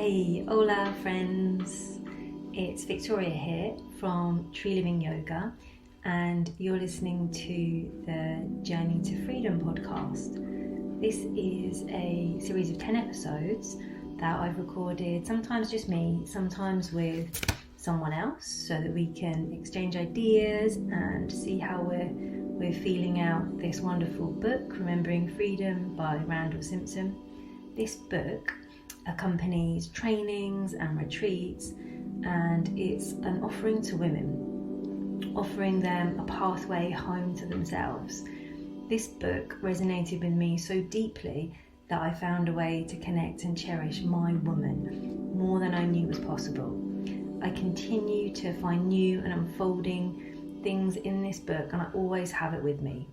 Hey, hola friends. It's Victoria here from Tree Living Yoga, and you're listening to the Journey to Freedom podcast. This is a series of 10 episodes that I've recorded, sometimes just me, sometimes with someone else, so that we can exchange ideas and see how we're feeling out this wonderful book, Remembering Freedom by Randall Simpson. This book accompanies trainings and retreats, and it's an offering to women, offering them a pathway home to themselves. This book resonated with me so deeply that I found a way to connect and cherish my woman more than I knew was possible. I continue to find new and unfolding things in this book, and I always have it with me.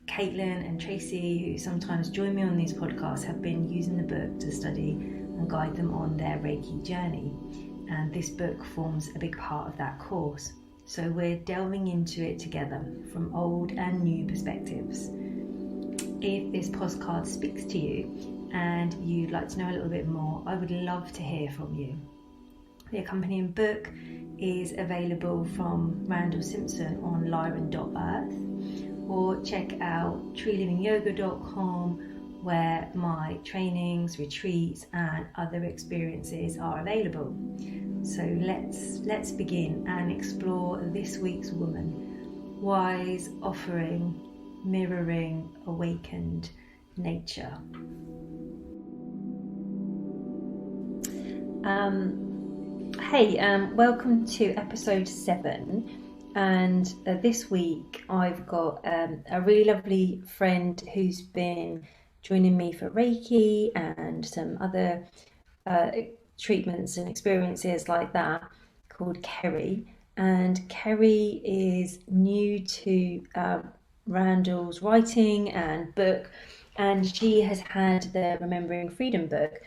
Caitlin and Tracy, who sometimes join me on these podcasts, have been using the book to study and guide them on their Reiki journey, and this book forms a big part of that course. So we're delving into it together from old and new perspectives. If this postcard speaks to you and you'd like to know a little bit more, I would love to hear from you. The accompanying book is available from Randall Simpson on lyran.earth, or check out treelivingyoga.com, where my trainings, retreats and other experiences are available. So let's begin and explore this week's woman, wise, offering, mirroring, awakened nature. Welcome to episode 7. And this week I've got a really lovely friend who's been joining me for Reiki and some other treatments and experiences like that, called Kerry. And Kerry is new to Randall's writing and book, and she has had the Remembering Freedom book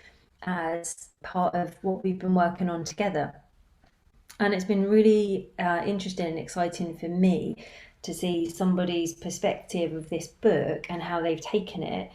as part of what we've been working on together. And it's been really interesting and exciting for me to see somebody's perspective of this book and how they've taken it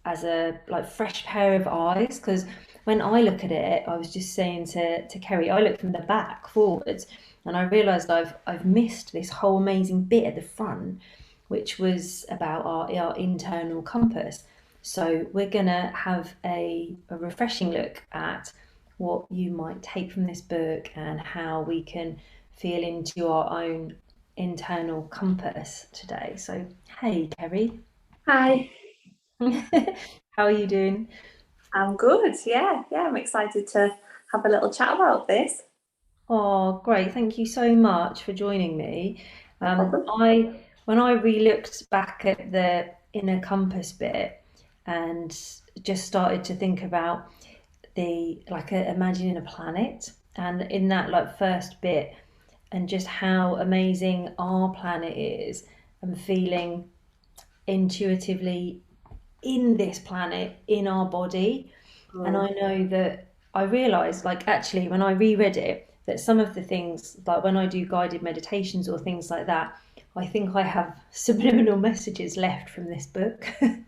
as a fresh pair of eyes. Because when I look at it, I was just saying to Kerry, I look from the back forwards, and I realised I've missed this whole amazing bit at the front, which was about our internal compass. So we're gonna have a refreshing look at what you might take from this book and how we can feel into our own internal compass today. So, hey, Kerry. Hi. How are you doing? I'm good. Yeah, I'm excited to have a little chat about this. Oh, great. Thank you so much for joining me. No problem. When I re-looked back at the inner compass bit and just started to think about imagining a planet, and in that first bit, and just how amazing our planet is, and feeling intuitively in this planet, in our body. And I know that I realized, actually, when I reread it, that some of the things, like when I do guided meditations or things like that, I think I have subliminal messages left from this book. And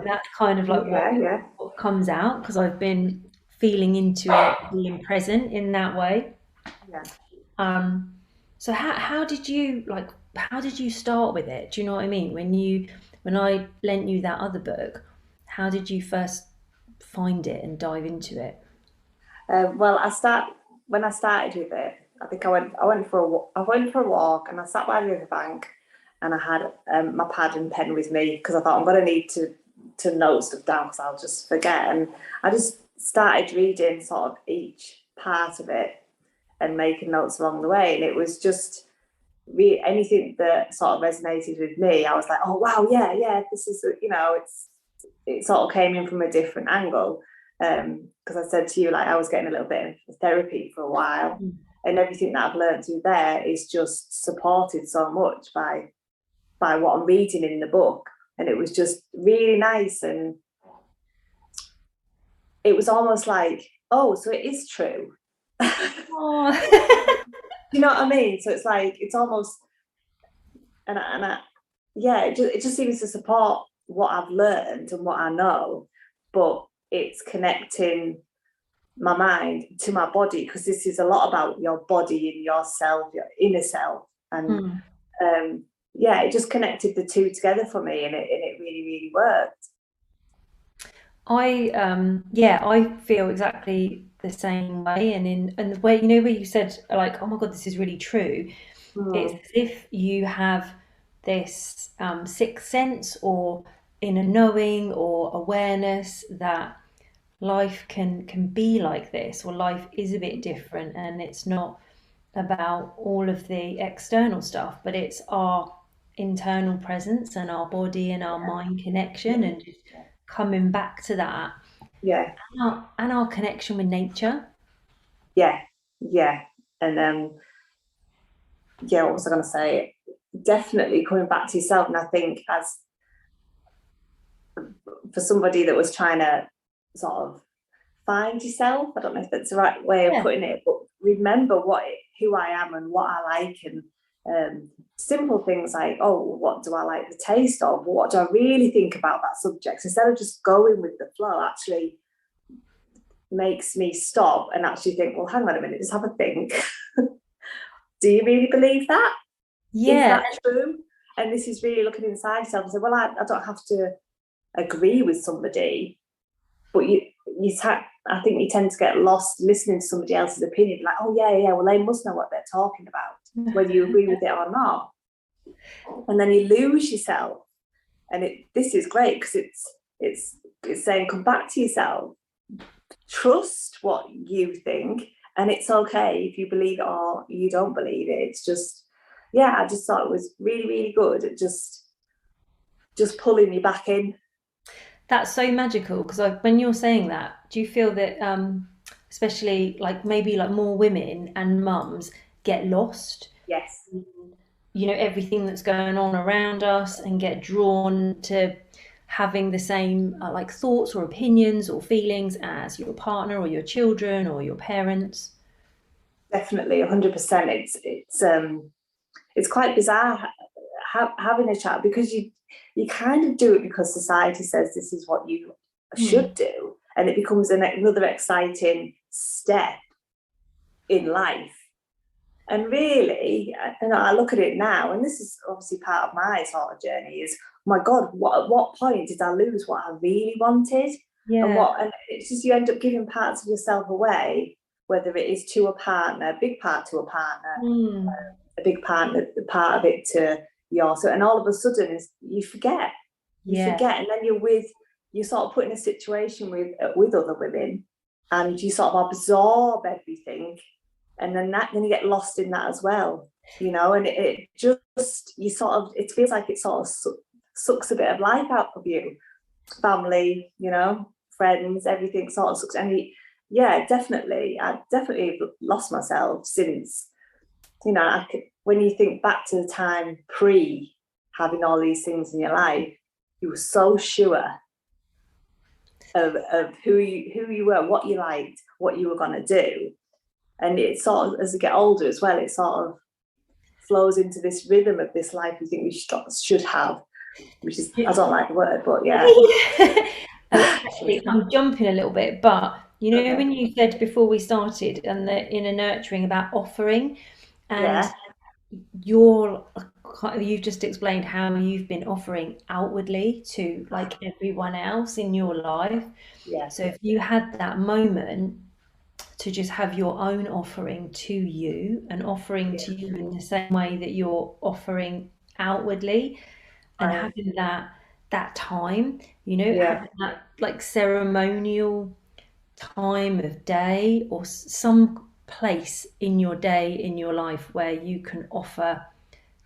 that's kind of Yeah. what comes out, because I've been feeling into it, being present in that way. Yeah. So how did you start with it? Do you know what I mean? When I lent you that other book, how did you first find it and dive into it? Well, when I started with it. I think I went for a walk, and I sat by the riverbank, and I had my pad and pen with me because I thought I'm going to need to note stuff down because I'll just forget. And I just started reading sort of each part of it and making notes along the way, and it was just anything that sort of resonated with me. I was like, oh wow, yeah, this is it sort of came in from a different angle. Because I said to you, I was getting a little bit of therapy for a while, and everything that I've learned through there is just supported so much by what I'm reading in the book. And it was just really nice, and it was almost like, oh, so it is true. Oh. You know what I mean? So it's almost, it just seems to support what I've learned and what I know, but it's connecting my mind to my body, because this is a lot about your body and yourself, your inner self. And it just connected the two together for me, and it really, really worked. I feel exactly the same way, and the way, where you said, like, oh my God, this is really true. It's as if you have this sixth sense or inner knowing or awareness that life can be like this, or life is a bit different, and it's not about all of the external stuff, but it's our internal presence and our body and our mind connection, and just coming back to that, Yeah. and our connection with nature. Yeah. And what was I going to say? Definitely coming back to yourself. And I think, as for somebody that was trying to sort of find yourself, I don't know if that's the right way of putting it, but remember who I am and what I like, and simple things like, oh, what do I like the taste of? What do I really think about that subject? Instead of just going with the flow, actually makes me stop and actually think, well, hang on a minute, just have a think. Do you really believe that? Yeah. Is that true? And this is really looking inside yourself and say, well, I don't have to agree with somebody, but I think you tend to get lost listening to somebody else's opinion, like, oh yeah, well, they must know what they're talking about, whether you agree with it or not. And then you lose yourself. And this is great, because it's saying, come back to yourself, trust what you think, and it's okay if you believe it or you don't believe it. It's just, I just thought it was really, really good at just pulling me back in. That's so magical, because when you're saying that, do you feel that especially like maybe like more women and mums get lost? Yes. Everything that's going on around us, and get drawn to having the same like thoughts or opinions or feelings as your partner or your children or your parents. Definitely, 100%. It's quite bizarre having a chat, because you kind of do it because society says this is what you should do, and it becomes another exciting step in life. And really, I look at it now, and this is obviously part of my sort of journey, is, oh my God, at what point did I lose what I really wanted? And it's just, you end up giving parts of yourself away, whether it is to a partner, a big part to a partner, a big part of it to yours. And all of a sudden you forget, and then you're sort of put in a situation with other women, and you sort of absorb everything. And then you get lost in that as well, and it just, it feels like it sort of sucks a bit of life out of you. Family, friends, everything sort of sucks. And I definitely lost myself since, when you think back to the time pre having all these things in your life, you were so sure of who you were, what you liked, what you were going to do. And it sort of, as you get older as well, it sort of flows into this rhythm of this life we think we should have, which is, I don't like the word, but yeah. Actually, I'm jumping a little bit, but when you said before we started, and the inner nurturing about offering, and you've just explained how you've been offering outwardly to like everyone else in your life. So if you had that moment to just have your own offering to you, and offering to you in the same way that you're offering outwardly, and having that time, having that like ceremonial time of day, or some place in your day, in your life, where you can offer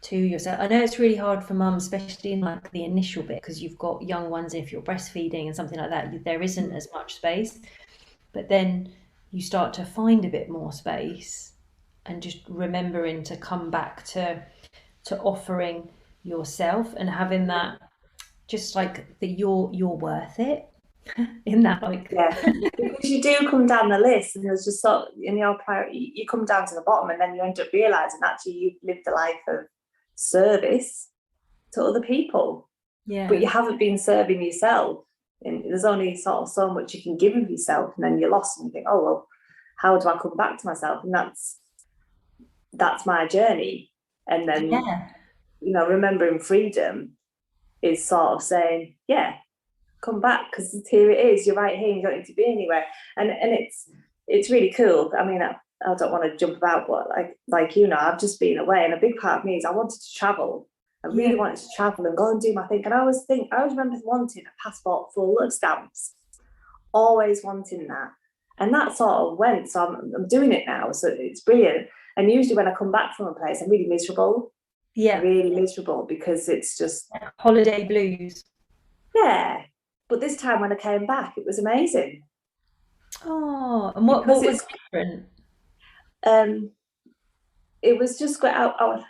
to yourself. I know it's really hard for mums, especially in like the initial bit, because you've got young ones. If you're breastfeeding and something like that, there isn't as much space, but then you start to find a bit more space, and just remembering to come back to offering yourself, and having that, just like that you're worth it in that, like, because you do come down the list, and there's just sort of, in your priority, you come down to the bottom, and then you end up realizing actually you've lived a life of service to other people, but you haven't been serving yourself. And there's only sort of so much you can give of yourself, and then you're lost and you think, oh well, how do I come back to myself? And that's my journey. And then, Yeah. you know, remembering freedom is sort of saying, yeah, come back, because here it is, you're right here, you don't need to be anywhere. And it's really cool. I mean, I don't want to jump about, but like you know, I've just been away, and a big part of me is I wanted to travel. I really wanted to travel and go and do my thing. And I always remember wanting a passport full of stamps, always wanting that. And that sort of went. So I'm doing it now. So it's brilliant. And usually when I come back from a place, I'm really miserable. Yeah. Really miserable, because it's just holiday blues. Yeah. But this time when I came back, it was amazing. Oh, and what was different? It was just great. I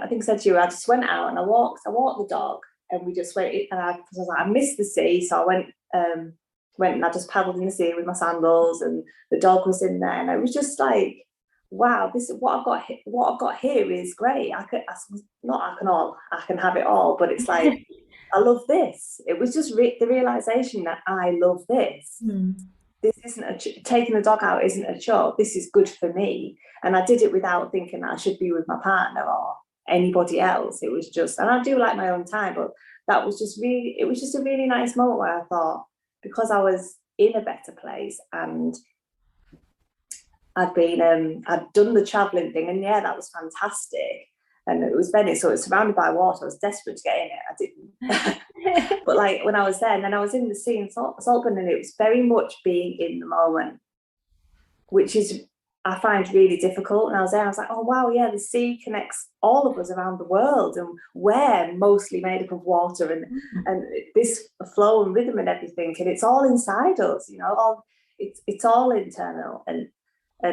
think I said to you, I just went out and I walked the dog, and we just went, and I was like, I missed the sea, so I went and I just paddled in the sea with my sandals, and the dog was in there, and it was just like, wow, this is what I've got here is great. I can have it all, but it's like I love this. It was just the realization that I love this. This isn't taking the dog out isn't a chore. This is good for me. And I did it without thinking that I should be with my partner or anybody else. It was just, and I do like my own time, but it was just a really nice moment where I thought, because I was in a better place, and I'd done the traveling thing, and yeah, that was fantastic. And it was Venice, so it was surrounded by water. I was desperate to get in it. I didn't. But like when I was there, and then I was in the sea in Saltburn, and it was very much being in the moment, which is, I find, really difficult. And I was there, I was like, oh wow, yeah, the sea connects all of us around the world, and we're mostly made up of water, and this flow and rhythm and everything, and it's all inside us, you know, it's all internal. And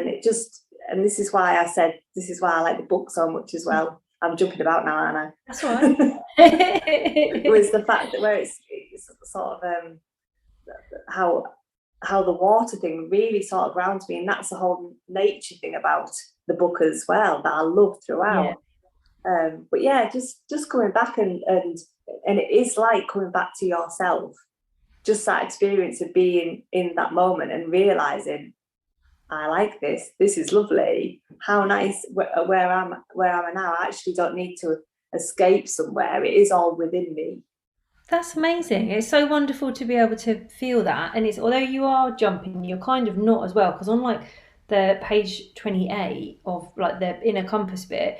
it just, and this is why I like the book so much as well. I'm jumping about now, aren't I? That's all right. It was the fact that where it's sort of how the water thing really sort of grounds me, and that's the whole nature thing about the book as well that I love throughout. But yeah, just coming back and it is like coming back to yourself. Just that experience of being in that moment and realizing, I like this. This is lovely. How nice where I'm now. I actually don't need to escape somewhere. It is all within me. That's amazing. It's so wonderful to be able to feel that. And it's, although you are jumping, you're kind of not as well. Because on like the page 28 of like the inner compass bit,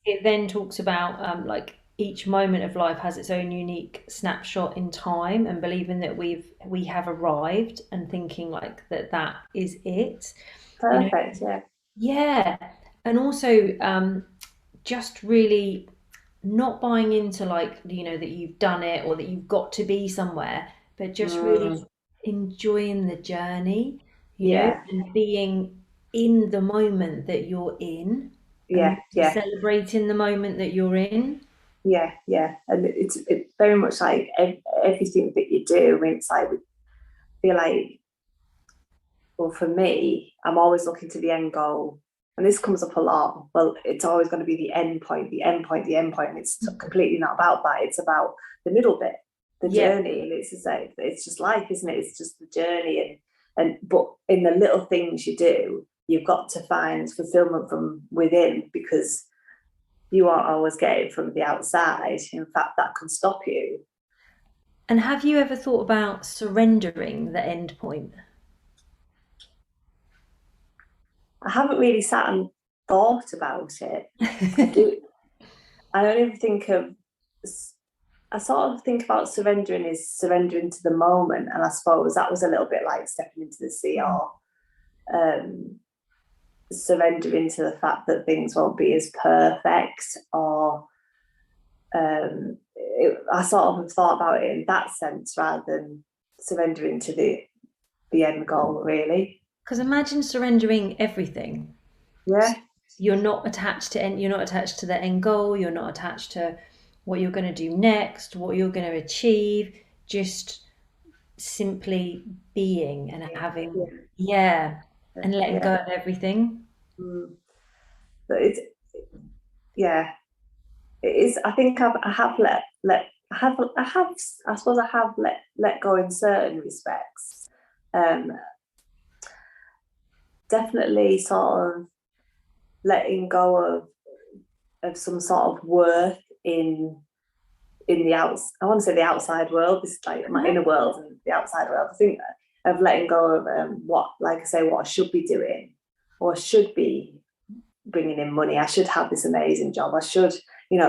it then talks about like each moment of life has its own unique snapshot in time, and believing that we have arrived, and thinking like that is it. Perfect. You know? Yeah. And also just really not buying into like, you know, that you've done it or that you've got to be somewhere, but just really enjoying the journey, you know, and being in the moment that you're in, and celebrating the moment that you're in. And it's very much like everything that you do. I mean, it's like, I feel like, well, for me, I'm always looking to the end goal, and this comes up a lot. Well, it's always going to be the end point, the end point, the end point, and it's completely not about that. It's about the middle bit, the journey, and it's just life, isn't it? It's just the journey, and but in the little things you do, you've got to find fulfillment from within, because you aren't always getting from the outside. In fact, that can stop you. And have you ever thought about surrendering the end point? I haven't really sat and thought about it. I don't even think of. I sort of think about surrendering is surrendering to the moment, and I suppose that was a little bit like stepping into the sea, or surrendering to the fact that things won't be as perfect, or I sort of have thought about it in that sense rather than surrendering to the end goal, really. Because imagine surrendering everything. Yeah. You're not attached to the end goal, you're not attached to what you're going to do next, what you're going to achieve, just simply being and having and letting go of everything. But it's it is. I think I suppose I have let go in certain respects. Definitely sort of letting go of some sort of worth in the I want to say the outside world. This is like my inner world and the outside world. I think of letting go of what, like I say, what I should be doing, or should be bringing in money. I should have this amazing job. I should,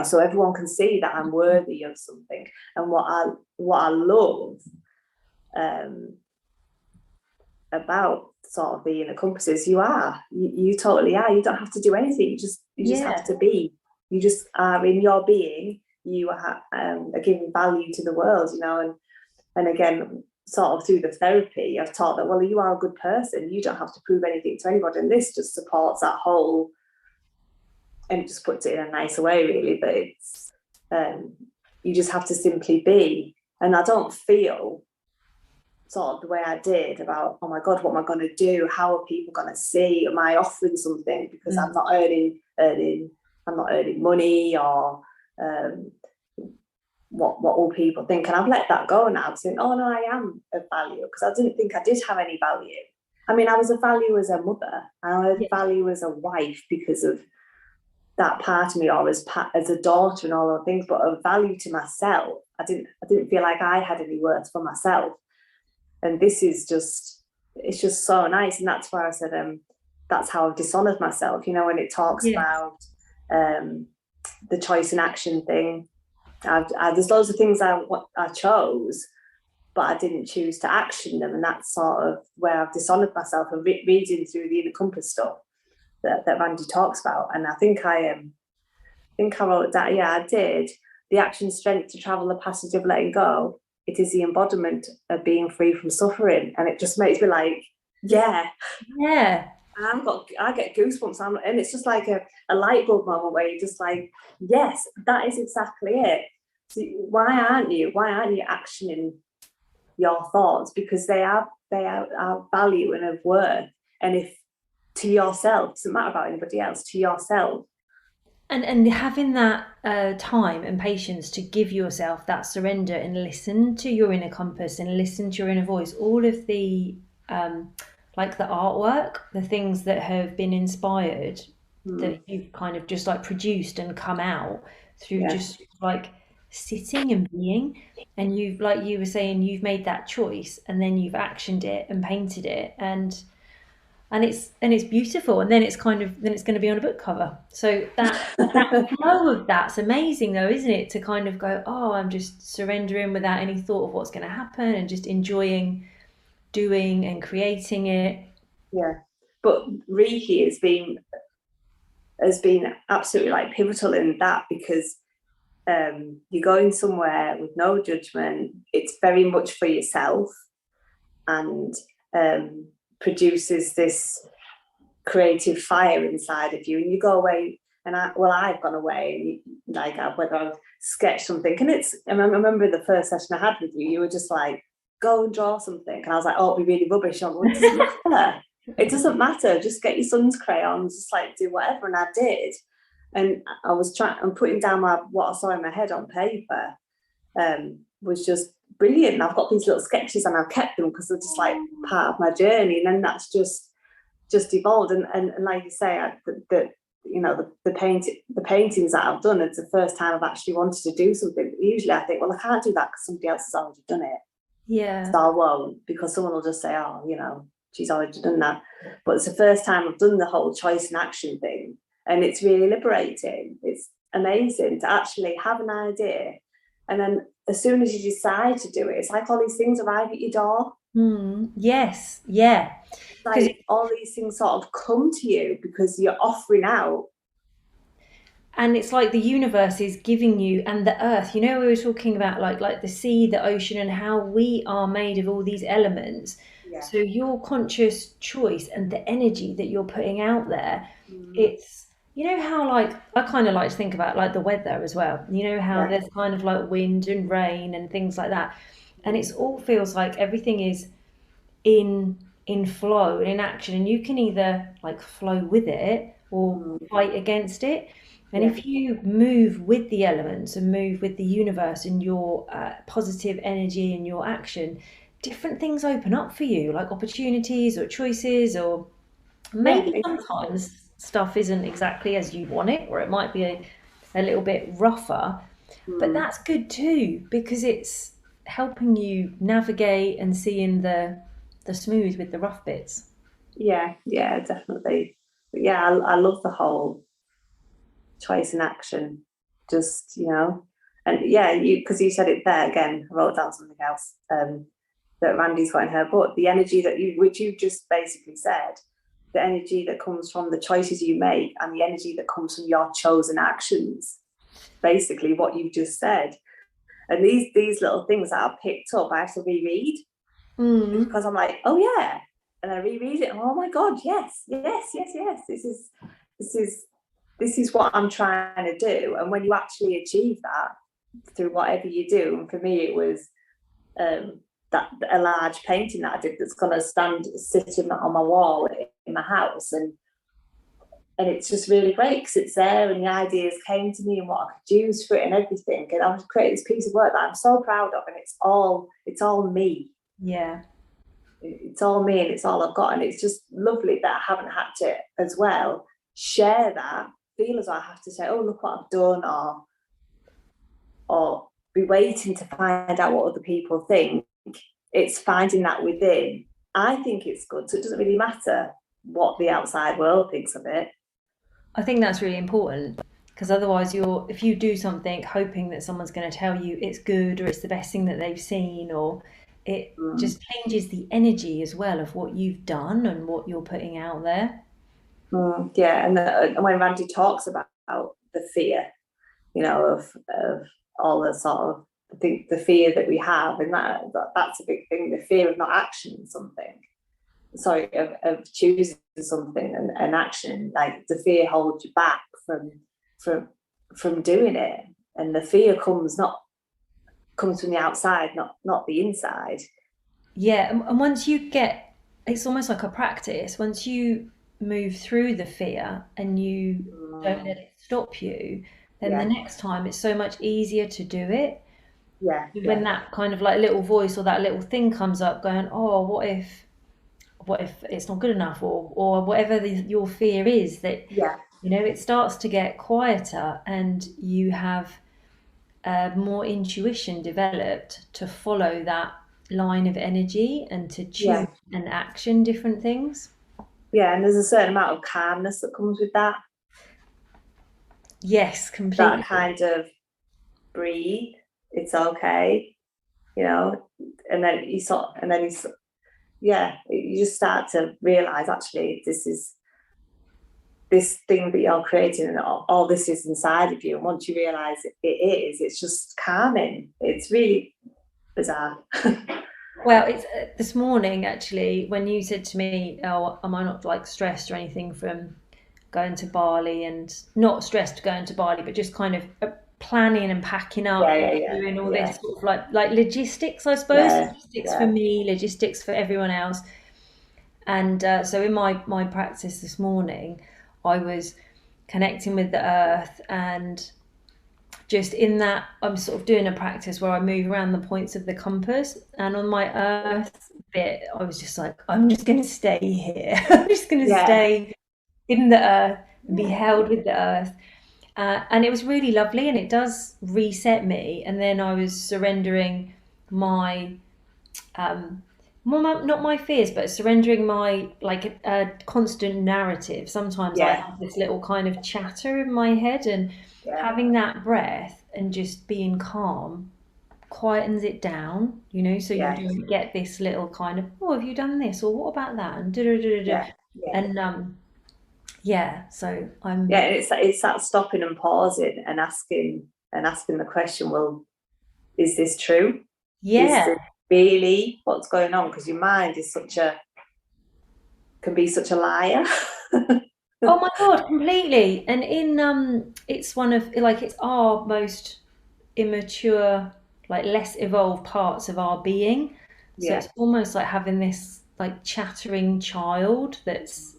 so everyone can see that I'm worthy of something. And what I love about sort of being a compass is you totally are. You don't have to do anything. You just have to be. You just are in your being. You are giving value to the world, and again, sort of through the therapy, I've taught that, well, you are a good person. You don't have to prove anything to anybody. And this just supports that whole, and it just puts it in a nicer way, really. But it's, you just have to simply be. And I don't feel sort of the way I did about, oh my God, what am I going to do? How are people going to see? Am I offering something? Because I'm not earning money, or what will people think? And I've let that go now. I'm saying, oh no, I am of value, because I didn't think I did have any value. I mean, I was of value as a mother, and I was value as a wife because of that part of me, or as a daughter and all those things, but of value to myself. I didn't feel like I had any worth for myself. And this is it's just so nice. And that's why I said, that's how I've dishonored myself, when it talks about the choice and action thing. There's loads of things I chose, but I didn't choose to action them. And that's sort of where I've dishonored myself, and reading through the inner compass stuff that Randy talks about. And I think I wrote that. Yeah, I did. The action strength to travel the passage of letting go. It is the embodiment of being free from suffering. And it just makes me like, yeah. I get goosebumps, and it's just like a light bulb moment where you're just like, yes, that is exactly it. So why aren't you actioning your thoughts? Because they are value and of worth. And if to yourself, doesn't matter about anybody else, to yourself. And having that time and patience to give yourself that surrender and listen to your inner compass and listen to your inner voice, all of the like the artwork, the things that have been inspired, that you've kind of just like produced and come out through just like sitting and being. And you've, like you were saying, you've made that choice, and then you've actioned it and painted it, and it's beautiful. And then it's going to be on a book cover. So that flow of that's amazing, though, isn't it? To kind of go, oh, I'm just surrendering without any thought of what's going to happen, and just enjoying doing and creating it. Yeah, but Reiki has been absolutely like pivotal in that, because you're going somewhere with no judgment. It's very much for yourself, and produces this creative fire inside of you. And you go away, and I've gone away, and like whether I've sketched something, and I remember the first session I had with you, you were just like, go and draw something, and I was like, oh, it'll be really rubbish. I'm like, it doesn't matter. It doesn't matter. Just get your son's crayons, just like do whatever. And I did, and I was putting down what I saw in my head on paper. Was just brilliant. I've got these little sketches, and I've kept them because they're just like part of my journey. And then that's just evolved. And like you say, the paintings that I've done, it's the first time I've actually wanted to do something. Usually I think, well, I can't do that because somebody else has already done it. Yeah. So I won't, because someone will just say, oh, she's already done that. But it's the first time I've done the whole choice and action thing, and it's really liberating. It's amazing to actually have an idea, and then as soon as you decide to do it, it's like all these things arrive at your door. Yes, yeah. Like all these things sort of come to you because you're offering out. And it's like the universe is giving you, and the earth, we were talking about like the sea, the ocean, and how we are made of all these elements. Yeah. So your conscious choice and the energy that you're putting out there, it's, how like, I kind of like to think about like the weather as well. How there's kind of like wind and rain and things like that. And it's all feels like everything is in flow and in action. And you can either like flow with it or fight against it. And if you move with the elements and move with the universe and your positive energy and your action, different things open up for you, like opportunities or choices, or maybe exactly. sometimes stuff isn't exactly as you want it, or it might be a little bit rougher. But Mm. that's good too, because it's helping you navigate and seeing the smooth with the rough bits. Yeah, definitely. But yeah, I love the whole choice and action. Just, and yeah, because you said it there again, I wrote down something else that Randy's got in her book. The energy which you just basically said, the energy that comes from the choices you make and the energy that comes from your chosen actions. Basically, what you've just said. And these little things that I picked up, I have to reread Mm. because I'm like, oh yeah, and I reread it. And, oh my god, yes. This is what I'm trying to do. And when you actually achieve that through whatever you do, and for me, it was that a large painting that I did that's going to stand sitting on my wall in my house, and it's just really great because it's there and the ideas came to me and what I could use for it and everything. And I've created this piece of work that I'm so proud of, and it's all me. Yeah. It's all me and it's all I've got. And it's just lovely that I haven't had to as well share that, feel as though I have to say, oh, look what I've done, or be waiting to find out what other people think. It's finding that within. I think it's good. So it doesn't really matter what the outside world thinks of it. I think that's really important, because otherwise if you do something hoping that someone's going to tell you it's good or it's the best thing that they've seen, or it Mm. just changes the energy as well of what you've done and what you're putting out there. Yeah, and when Randy talks about the fear, of all the sort of, I think the fear that we have, and that's a big thing, the fear of not actioning something. Sorry, of choosing something and action, like the fear holds you back from from doing it, and the fear comes from the outside, not the inside. Yeah, and once you get, it's almost like a practice. Once you move through the fear and you don't let it stop you, then the Yeah, next time it's so much easier to do it. yeah, When that kind of like little voice or that little thing comes up going, oh, what if it's not good enough, or whatever your fear is, that yeah, it starts to get quieter and you have more intuition developed to follow that line of energy and to choose yeah, and action different things. yeah. And there's a certain amount of calmness that comes with that. Yes, That completely. kind of breathe. It's okay, you know. And then yeah, you just start to realize actually this is this thing that you're creating, and all this is inside of you. And once you realize it's just calming. It's really bizarre. Well, it's this morning actually when you said to me, "Oh, am I not like stressed or anything from going to Bali?" And not stressed going to Bali, but just kind of planning and packing Yeah, up yeah, and yeah, doing all yeah, this sort of like logistics, I suppose. yeah, Logistics for yeah, me, logistics for everyone else. And so in my practice this morning, I was connecting with the earth, and just in that I'm sort of doing a practice where I move around the points of the compass, and on my earth bit I was just like, I'm just going to stay here. I'm just going to yeah, stay in the earth and be yeah, held with the earth. And it was really lovely, and it does reset me. And then I was surrendering my um not my fears, but surrendering my like a constant narrative. Sometimes I yeah, have this little kind of chatter in my head, and yeah, having that breath and just being calm quietens it down, so you yeah, don't get this little kind of, oh, have you done this, or what about that, and da da da da. yeah, yeah. And yeah, so Yeah, I'm and it's that stopping and pausing and asking the question, well, is this true? Is yeah. this really what's going on? Because your mind is can be such a liar. Oh my God, completely. And in it's one of like it's our most immature, like less evolved parts of our being. So Yeah, it's almost like having this like chattering child that's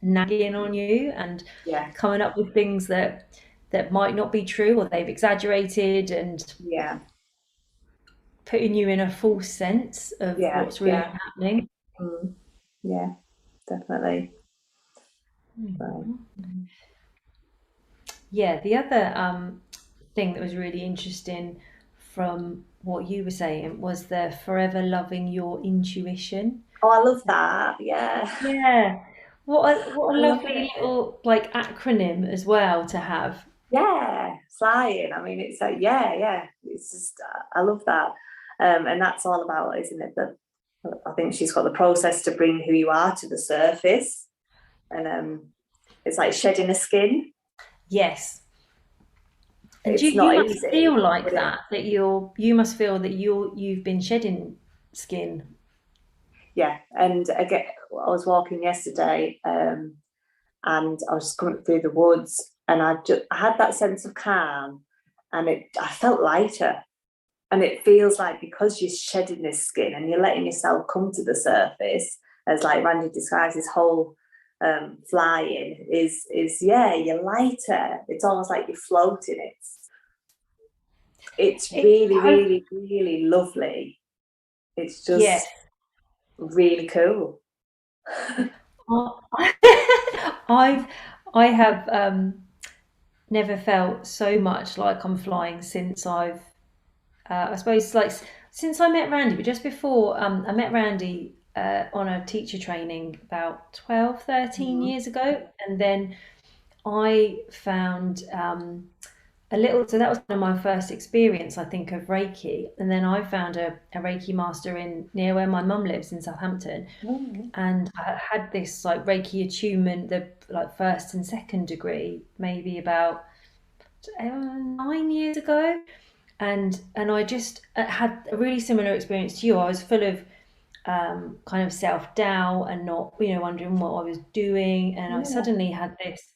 nagging on you and yeah, coming up with things that that might not be true, or they've exaggerated and Yeah. putting you in a false sense of Yeah. what's really happening. Yeah, definitely. Right. Yeah, the other thing that was really interesting from what you were saying was the forever loving your intuition. Oh, I love that. Yeah. Yeah. What a I love lovely it. little like acronym as well to have. Yeah, flying. I mean, it's like, yeah. It's just, I love that. And that's all about, isn't it? That I think she's got the process to bring who you are to the surface. And it's like shedding a skin. Yes. And It's you not must easy, feel like but it, that you must feel that you've been shedding skin. yeah. And again, I was walking yesterday, and I was just coming through the woods, and I had that sense of calm, and I felt lighter. And it feels like, because you're shedding this skin and you're letting yourself come to the surface, as like Randy describes, this whole flying is yeah, you're lighter. It's almost like you're floating. It's It really, has, really, really lovely. It's yes. just really cool. I've I have never felt so much like I'm flying since I suppose like since I met Randy, but just before I met Randy on a teacher training about 12, 13 years ago, and then I found a little, so that was kind of my first experience, I think, of Reiki. And then I found a Reiki master in near where my mum lives in Southampton. Mhm. And I had this like Reiki attunement, the like first and second degree, maybe about 9 years ago. And I just had a really similar experience to you. I was full of kind of self-doubt and not, wondering what I was doing. And I Yeah, suddenly had this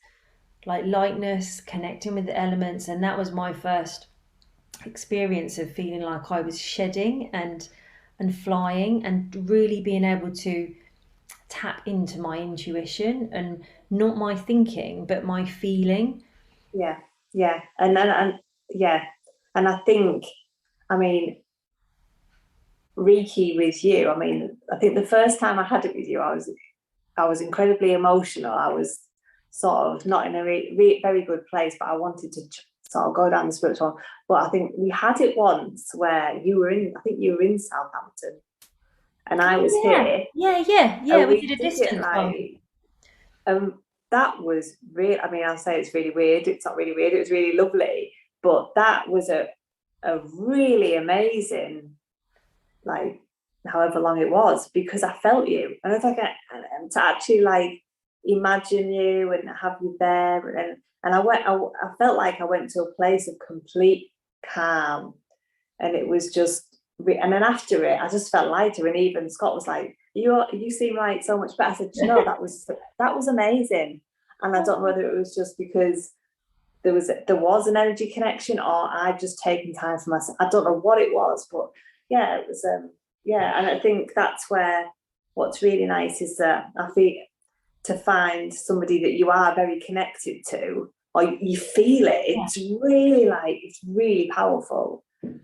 like lightness, connecting with the elements, and that was my first experience of feeling like I was shedding and flying, and really being able to tap into my intuition and not my thinking but my feeling. yeah, yeah. And yeah. And I think, I mean, Reiki with you, I mean, I think the first time I had it with you, I was incredibly emotional. I was sort of not in a very good place, but I wanted to sort of go down the spiritual. But I think we had it once where I think you were in Southampton and I was Oh yeah, here, yeah, and we we did a did it distance one. like, that was real. I mean, I'll say it's really weird. It's not really weird. It was really lovely. But that was a really amazing, like, however long it was, because I felt you, and I was like, and to actually like imagine you and have you there, and I felt like I went to a place of complete calm, and it was just, and then after it, I just felt lighter, and even Scott was like, you seem like so much better. I said, that was amazing, and I don't know whether it was just because there was an energy connection, or I'd just taken time for myself. I don't know what it was, but yeah, it was yeah. And I think that's where what's really nice is that I think, to find somebody that you are very connected to, or you feel it, it's really powerful. And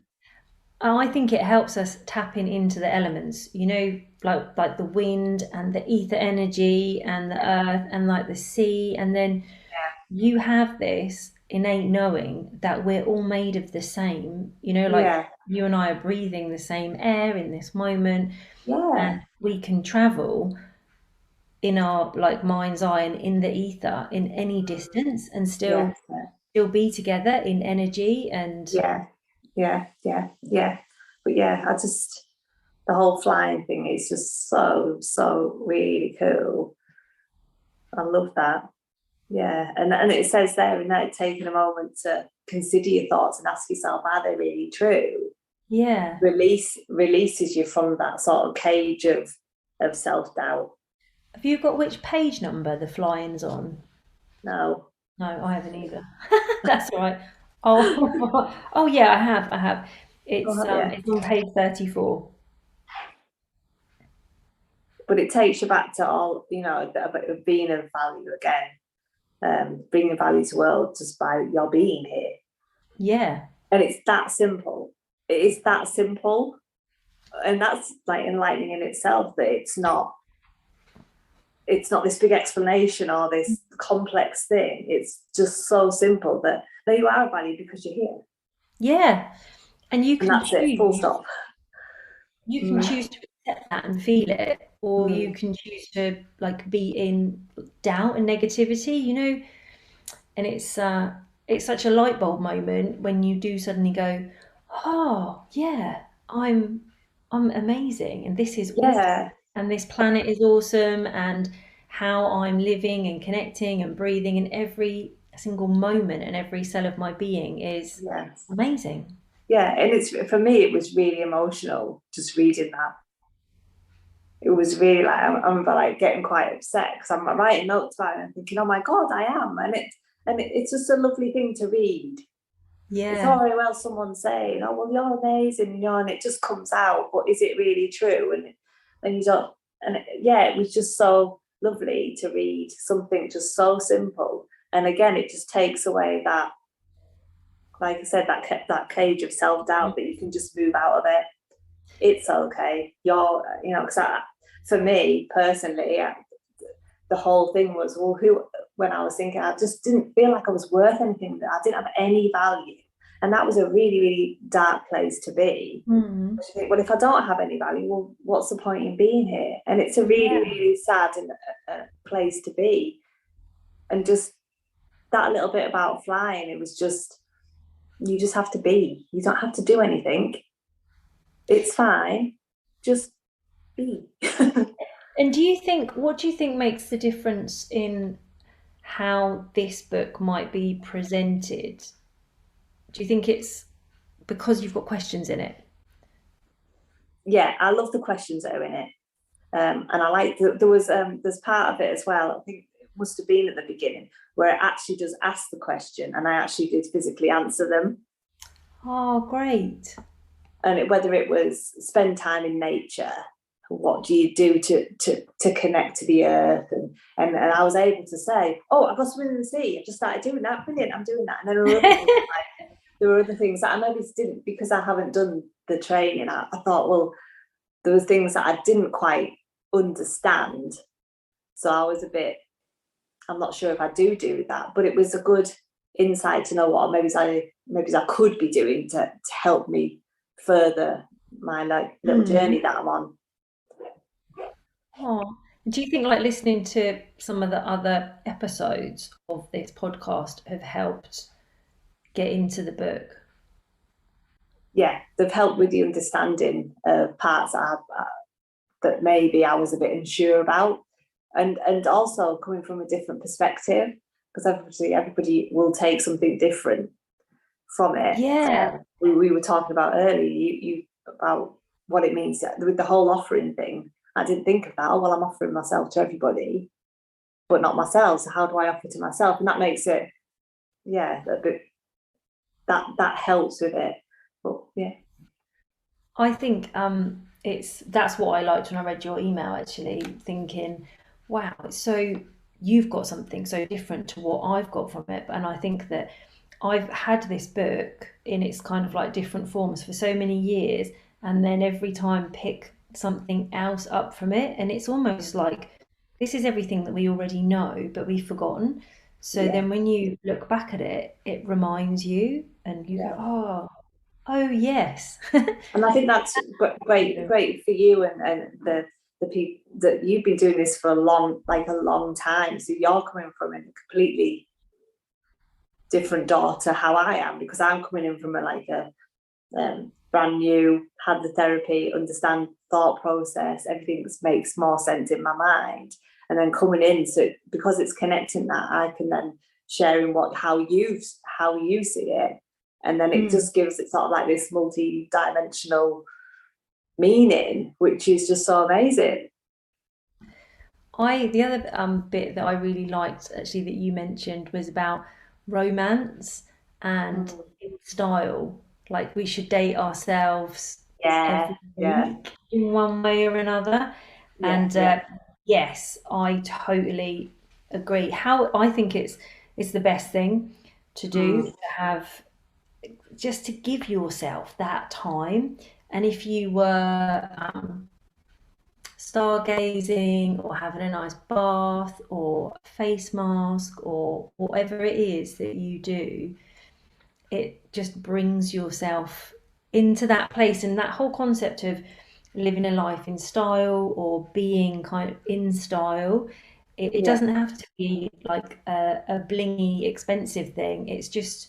I think it helps us tapping into the elements, like the wind and the ether energy and the earth and like the sea. And then you have this innate knowing that we're all made of the same, like Yeah, you and I are breathing the same air in this moment, yeah, and we can travel in our like mind's eye and in the ether in any distance and yeah, still be together in energy. And yeah, yeah. But yeah, the whole flying thing is just so really cool. I love that. Yeah, and it says there in that, taking a moment to consider your thoughts and ask yourself, are they really true? yeah, Releases you from that sort of cage of self doubt. have you got which page number the fly-in's on? No, No, I haven't either. That's all right. Oh, oh yeah, I have. oh, It's have you? it's on page 34. But it takes you back to all, about being of value again. bringing value to the world just by your being here. Yeah. And it's that simple. It is that simple. And that's like enlightening in itself, that it's not this big explanation or this complex thing. It's just so simple that there you are, value, because you're here. Yeah. And you And can that's it, full choose. stop. You can choose to accept that and feel it, or you Mm. can choose to like be in doubt and negativity, you know. And it's such a light bulb moment when you do suddenly go, oh yeah, I'm amazing, and this is awesome, Yeah, and this planet is awesome, and how I'm living and connecting and breathing in every single moment and every cell of my being is yes. amazing. Yeah, and it's, for me, it was really emotional just reading that. It was really like, I remember like getting quite upset because I'm writing notes about it and thinking, oh my God, I am. It's just a lovely thing to read. It's all Yeah. very well someone saying, oh, well, you're amazing, you know, and it just comes out, but is it really true? And you don't, and yeah, it was just so lovely to read something just so simple. And again, it just takes away that, like I said, that cage of self-doubt, that you can just move out of it. It's okay. You're, you know, because for me personally, the whole thing was, well, when I was thinking, I just didn't feel like I was worth anything. I didn't have any value. And that was a really, really dark place to be. Mm. I think, well, if I don't have any value, well, what's the point in being here? And it's a really, Yeah. really sad and place to be. And just that little bit about flying, it was just, you just have to be. You don't have to do anything. It's fine. Just be. And what do you think makes the difference in how this book might be presented? Do you think it's because you've got questions in it? Yeah, I love the questions that are in it. And I like there's part of it as well. I think it must have been at the beginning where it actually does ask the question, and I actually did physically answer them. Oh, great. And whether it was spend time in nature, what do you do to connect to the earth, and I was able to say, oh, I got swimming in the sea. I just started doing that. Brilliant, I'm doing that. And then there were other things that I maybe didn't, because I haven't done the training. I thought, well, there were things that I didn't quite understand. So I was a bit, I'm not sure if I do that, but it was a good insight to know what maybe I could be doing to help me further my like little Mm. journey that I'm on. Oh, do you think like listening to some of the other episodes of this podcast have helped get into the book? Yeah, they've helped with the understanding of parts that maybe I was a bit unsure about, and also coming from a different perspective, because obviously everybody will take something different from it. Yeah. We were talking about earlier, you about what it means with the whole offering thing. I didn't think of that. Oh, well, I'm offering myself to everybody, but not myself. So how do I offer to myself? And that makes it, yeah, a bit, that helps with it. But yeah, I think that's what I liked when I read your email actually, thinking, wow, so you've got something so different to what I've got from it. And I think that I've had this book in its kind of like different forms for so many years, and then every time pick something else up from it, and it's almost like this is everything that we already know, but we've forgotten. So yeah, then when you look back at it, it reminds you, and you go, yeah. oh yes. And I think that's great for you, and the people that you've been doing this for a long time. So you're coming from a completely different door to how I am, because I'm coming in from a brand new, had the therapy, understand thought process, everything makes more sense in my mind, and then coming in, so because it's connecting that, I can then sharing how you see it, and then it Mm. just gives it sort of like this multi-dimensional meaning, which is just so amazing. The other bit that I really liked actually that you mentioned was about romance and Mm. style. Like we should date ourselves Yeah, every yeah, week in one way or another. yeah, And yeah, yes, I totally. agree. How I think it's the best thing to do to have, just to give yourself that time. And if you were stargazing or having a nice bath or a face mask or whatever it is that you do, it just brings yourself into that place. And that whole concept of living a life in style or being kind of in style, it Yeah, doesn't have to be like a blingy, expensive thing. It's just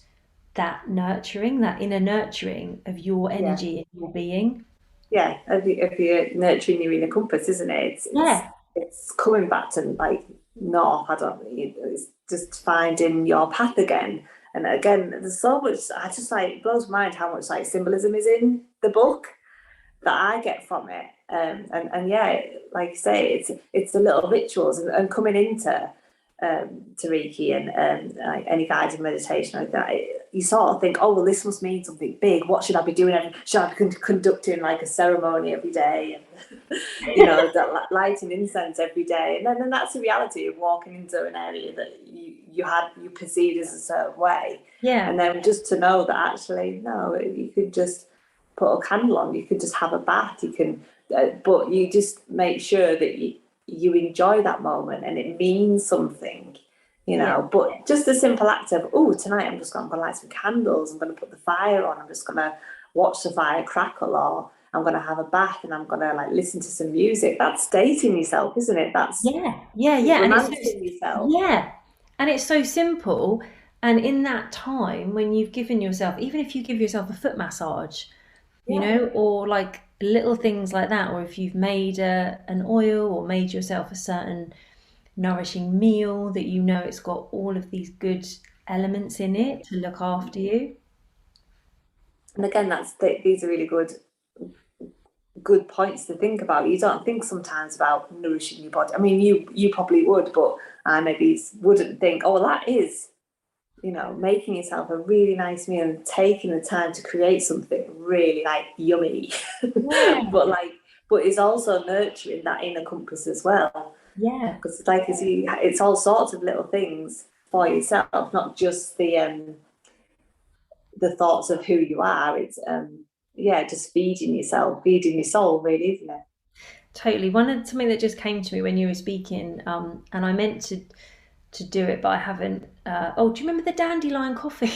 that nurturing, that inner nurturing of your yeah, energy and your being. yeah. If you're nurturing your inner compass, isn't it? Yeah, It's coming back to like north. I don't. It's just finding your path again. And again, there's so much. I just like it blows my mind how much like symbolism is in the book that I get from it. And yeah, like you say, it's the little rituals and coming into to Reiki and like any guided meditation like that. You sort of think, oh well, this must mean something big. What should I be doing? Should I be conducting like a ceremony every day? And lighting incense every day. And then that's the reality of walking into an area that you perceived as a certain way. yeah, And then just to know that actually, no, you could just put a candle on, you could just have a bath, you can but you just make sure that you enjoy that moment and it means something, yeah, but just the simple act of, oh, tonight I'm just going to light some candles, I'm going to put the fire on, I'm just going to watch the fire crackle, or I'm going to have a bath and I'm going to like listen to some music. That's dating yourself, isn't it? That's yeah. And romancing yourself. yeah, and it's so simple. And in that time when you've given yourself, even if you give yourself a foot massage, Yeah, or like little things like that, or if you've made an oil or made yourself a certain nourishing meal that it's got all of these good elements in it to look after you. and again, these are really good points to think about. You don't think sometimes about nourishing your body. I mean, you probably would, but I maybe wouldn't think, oh, well, that is, making yourself a really nice meal and taking the time to create something really like yummy, Yeah, but it's also nurturing that inner compass as well. yeah, Because it's all sorts of little things for yourself, not just the thoughts of who you are. It's yeah, just feeding yourself, feeding your soul, really, isn't it? totally. Something that just came to me when you were speaking, and I meant to do it, but I haven't. Oh, do you remember the dandelion coffee?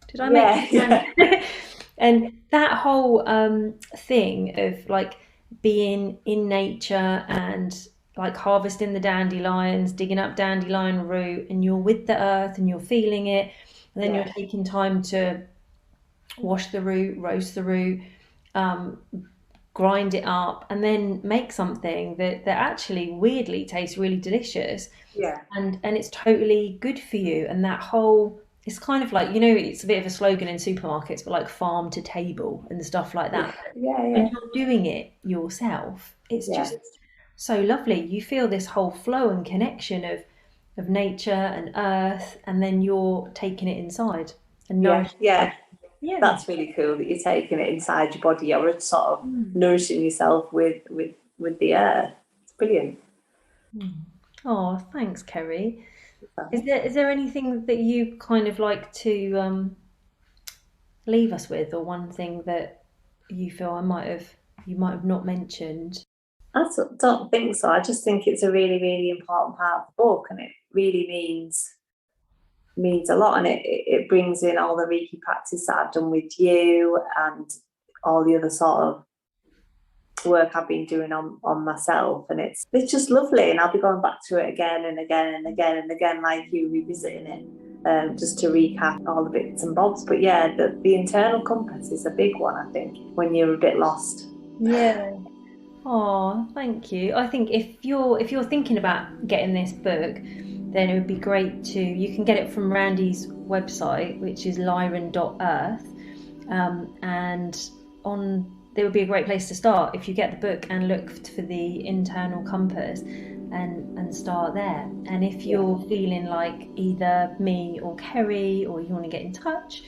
Did I make Yeah, you yeah, and that whole thing of like being in nature and like harvesting the dandelions, digging up dandelion root, and you're with the earth and you're feeling it, and then you're yeah, taking time to wash the root, roast the root, um, grind it up, and then make something that actually weirdly tastes really delicious, yeah, and it's totally good for you. And that whole, it's kind of like, it's a bit of a slogan in supermarkets, but like farm to table and stuff like yeah, that. yeah, When yeah, you're doing it yourself, it's yeah, just so lovely. You feel this whole flow and connection of nature and earth, and then you're taking it inside and yeah, nourishing your yeah. body. Yeah. That's really cool that you're taking it inside your body. You're sort of Mm. nourishing yourself with the air. It's brilliant. Mm. Oh, thanks, Kerry. Is there anything that you kind of like to leave us with, or one thing that you feel you might have not mentioned? Don't think so. I just think it's a really, really important part of the book, and it really means a lot. And it brings in all the Reiki practice that I've done with you, and all the other sort of work I've been doing on myself. And it's just lovely. And I'll be going back to it again and again and again and again, like you, revisiting it. Just to recap all the bits and bobs. But yeah, the internal compass is a big one, I think, when you're a bit lost. Yeah. Oh, thank you. I think if you're thinking about getting this book, then it would be great to, you can get it from Randy's website, which is lyran.earth. And on there would be a great place to start if you get the book and look for the internal compass, and start there. And if Yeah. you're feeling like either me or Kerry, or you want to get in touch,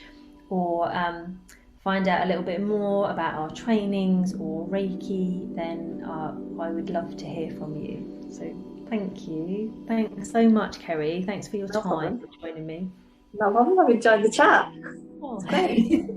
or find out a little bit more about our trainings or Reiki, then I would love to hear from you. So Thank you. Thanks so much, Kerry. Thanks for your No time problem. for joining me. No problem. I've enjoyed the chat. Oh. It's great.